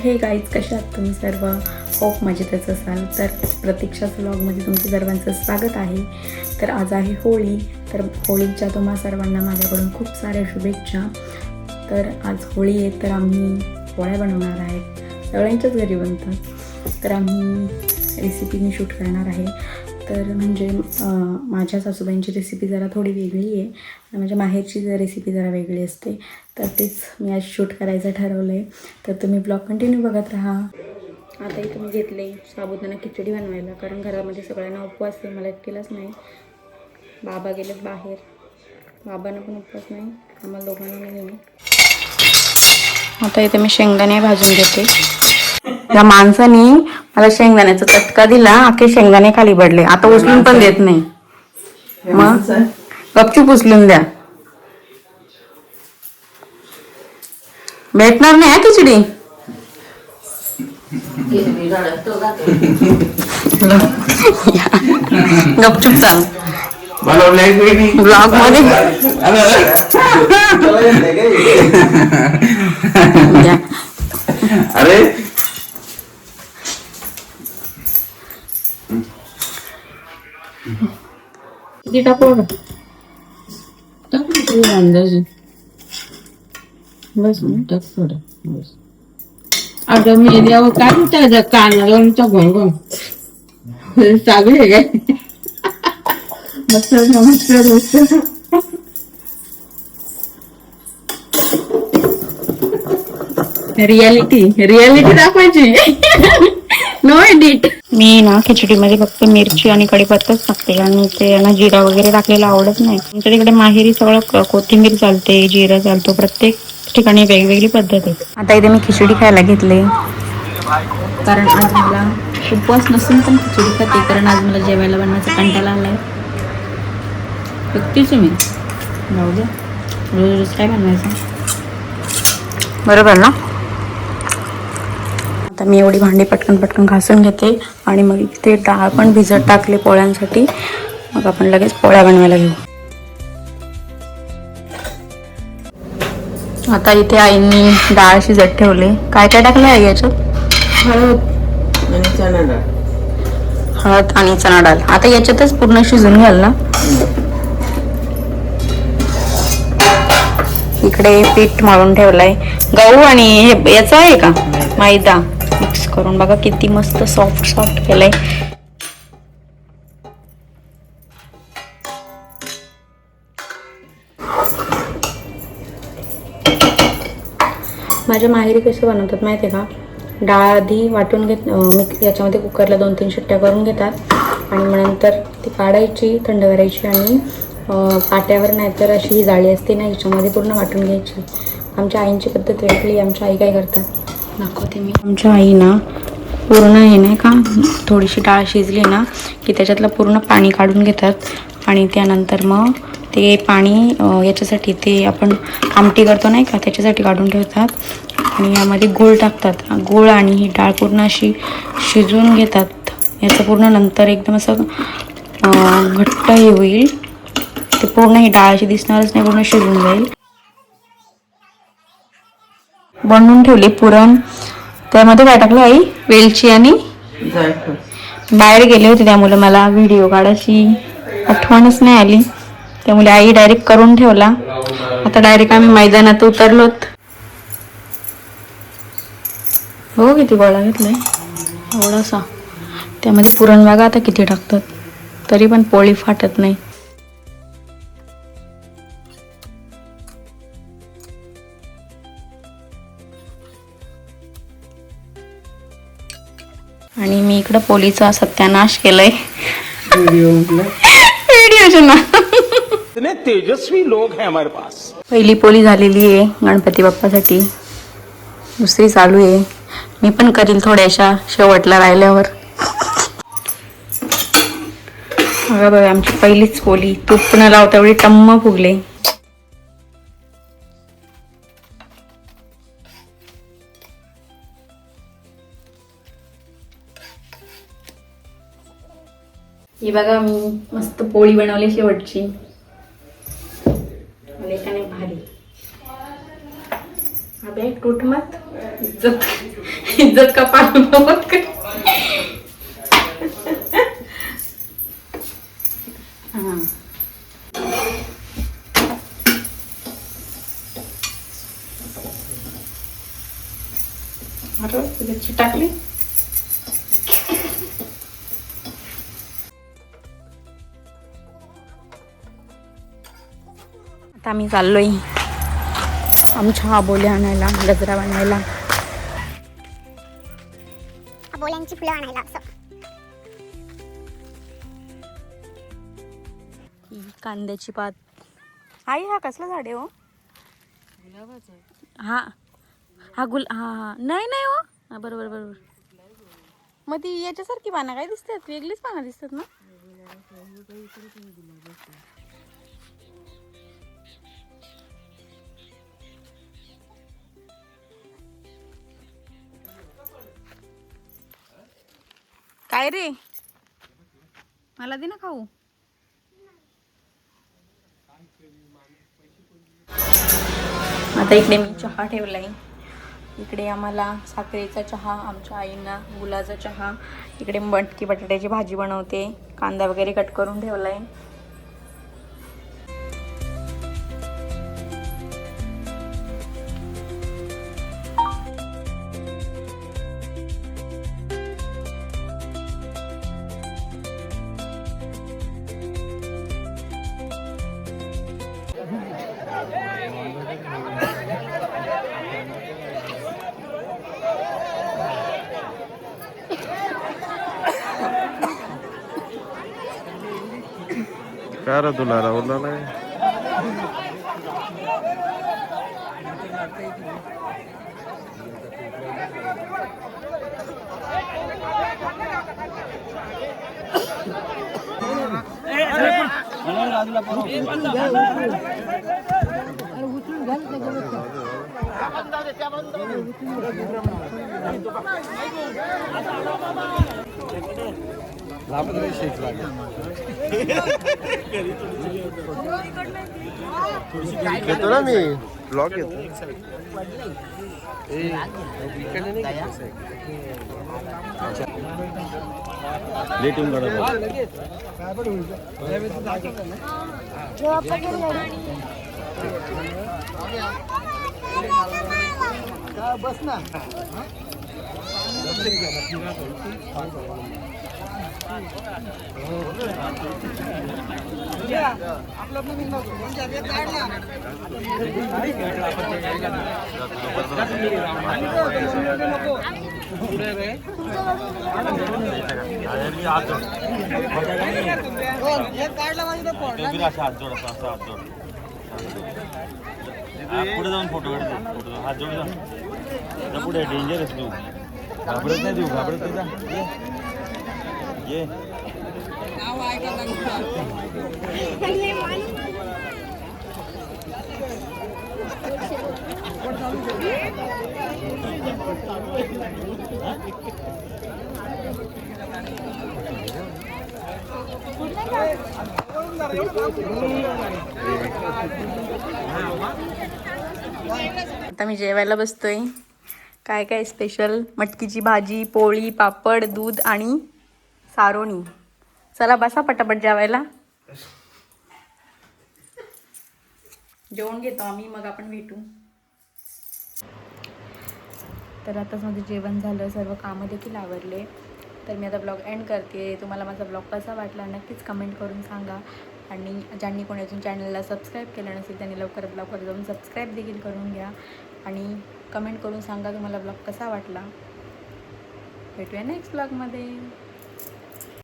हे गाईज, कसे आहात तुम्ही सर्व? होप मजेतच असाल. तर प्रतीक्षाच व्लॉगमध्ये तुमचं सर्वांचं स्वागत आहे. तर आज आहे होळी. तर होळीच्या तुम्हा सर्वांना माझ्याकडून खूप साऱ्या शुभेच्छा. तर आज होळी आहे, तर आम्ही पोळ्या बनवणार आहेत. सगळ्यांच्याच घरी बनतात. तर आम्ही रेसिपी मी शूट करणार आहे. तर म्हणजे माझ्या सासूबाईंची रेसिपी जरा थोडी वेगळी आहे आणि माझ्या माहेरची रेसिपी जरा वेगळी असते. तर तेच मी आज शूट करायचं ठरवलं आहे. तर तुम्ही ब्लॉग कंटिन्यू बघत राहा. आता इथं मी घेतले साबुदाणा खिचडी बनवायला, कारण घरामध्ये सगळ्यांना उपवास आहे, मला एकटीलाच नाही. बाबा गेलेत बाहेर, बाबांना पण उपवास नाही, आम्हाला दोघांना नाही. आता इथे मी शेंगदाणे भाजून घेते. त्या माणसाने मला शेंगदाण्याचा चटका दिला, अख्खे शेंगदाणे खाली पडले. आता उचलून पण देत नाही. मग गपचूप उचलून द्या. भेटणार नाही हा खिचडी. गपचूप चाल ब्लॉग मध्ये. अरे किती टाकू? अंदाजे बस टाक थोडं बस. अगं मी द्यावं काय त्याच्या कानाला घोंगोंग चालू आहे काय? मस्त मस्त रियालिटी दाखवायची. No edit. मी ना खिचडीमध्ये फक्त मिरची आणि कढीपत्ताच टाकते, आणि ते यांना जिरा वगैरे टाकलेला आवडत नाही. आमच्या तिकडे माहेरी सगळं कोथिंबीर चालते, जिरा चालतो. प्रत्येक ठिकाणी वेगवेगळी पद्धत आहे. आता इथे मी खिचडी खायला घेतले, कारण आज मला उपवास नसून पण खिचडी खाते, कारण आज मला जेवायला बनवायचा कंटाळा आलाय. बघतेच मी जाऊ द्या, रोज रोज काय बनवायचं, बरोबर ना? आता मी एवढी भांडी पटकन घासून घेते, आणि मग इथे डाळ पण भिजत टाकले पोळ्यांसाठी. मग आपण लगेच पोळ्या बनवायला घेऊ. आता इथे आईंनी डाळ शिजत ठेवले. काय काय टाकलं आई याच्यात? हळद आणि चणा डाळ. आता याच्यातच पूर्ण शिजून घाल ना. इकडे पीठ मळून ठेवलंय. गहू आणि हे याचं आहे का मैदा मिक्स करून. बघा किती मस्त सॉफ्ट केलंय. माझ्या माहेरी कसं बनवतात माहिती आहे का? डाळ आधी वाटून याच्यामध्ये कुकरला 2-3 शिट्ट्या करून घेतात, आणि मग नंतर ती काढायची, थंड करायची, आणि पाट्यावर नाहीतर अशी ही जाळी असते ना, याच्यामध्ये पूर्ण वाटून घ्यायची. आमच्या आईंची पद्धत वेगळी. आमच्या आई काय करतात दाखवते मी. आमच्या आई ना पूर्ण हे नाही का, थोडीशी डाळ शिजली ना की त्याच्यातलं पूर्ण पाणी काढून घेतात, आणि त्यानंतर मग ते पाणी याच्यासाठी, ते आपण आमटी करतो नाही का, त्याच्यासाठी काढून ठेवतात. आणि यामध्ये गूळ टाकतात. गूळ आणि ही डाळ पूर्ण अशी शिजवून घेतात. याचं पूर्ण नंतर एकदम असं घट्ट हे होईल. ते पूर्ण ही डाळ अशी दिसणारच नाही, पूर्ण शिजून जाईल. बनवून ठेवली पुरण. त्यामध्ये काय टाकलं आई? वेलची आणि बाहेर गेले होते, त्यामुळे मला व्हिडिओ काढायची आठवणच नाही आली. त्यामुळे आई डायरेक्ट करून ठेवला. आता डायरेक्ट आम्ही मैदानात उतरलोत. हो, किती गोळा घेतलाय एवढासा. त्यामध्ये पुरण बघा आता किती टाकतात, तरी पण पोळी फाटत नाही. आणि मी इकडं पोळीचा सत्यानाश केलाय व्हिडिओच्या ना. इतने तेजस्वी लोग हैं हमारे पास. पहिली पोळी झालेली आहे गणपती बाप्पासाठी, दुसरी चालू आहे. मी पण करील थोड्याशा शेवटला राहिल्यावर. बघा आमची पहिलीच पोळी. तूप न लावता एवढी टम्म फुगले. ही बघा मी मस्त पोळी बनवली शेवटची. भारी. अबे टूट मत, इज्जत इज्जत का पाडू मत कर. हां अरे मिरची टाकली. आता आम्ही चाललोय आमच्या आबोल्या आणायला, गजरा बनायला. आबोल्यांची फुलं आणायला असं. ही कांद्याची पात. आई हा कसला झाड आहे हो? हा हा हा नाही नाही हो. हा बरोबर बरोबर. मग ती याच्यासारखी पानं काय दिसतात? वेगळीच पानं दिसतात ना. काय रे, मला दे ना खाऊ. आता इकडे मी चहा ठेवलाय. इकडे आम्हाला साखरेचा चहा, आमच्या आईंना गुलाचा चहा. इकडे मटकी बटाट्याची भाजी बनवते, कांदा वगैरे कट करून ठेवलाय. काय रे तुला राहुलला नाही येतो ना मी ब्लॉग येतो. बस ना. पुढे जाऊन फोटो काढतो. हात जोड जा. पुढे डेंजरस तू. घाबरत नाही, तू घाबरत नाही जा. ये आता मी जेवायला बसतोय. काय काय स्पेशल, मटकीची भाजी, पोळी, पापड, दूध आणि सारोणी. चला बसा पटापट जेवायला. जेवण घेतो आम्ही, मग आपण भेटू. तर आताच माझं जेवण झालं, सर्व कामं देखील आवरले. तर मी आता ब्लॉग एंड करते. तुम्हाला माझा ब्लॉग कसा वाटला नक्कीच कमेंट करून सांगा. आणि ज्यांनी कोणी अजून चॅनलला सबस्क्राईब केलं नसेल त्यांनी लवकर ब्लॉगवर जाऊन सबस्क्राईब देखील करून घ्या. आणि कमेंट करून सांगा तुम्हाला ब्लॉग कसा वाटला. भेटूया नेक्स्ट ब्लॉगमध्ये.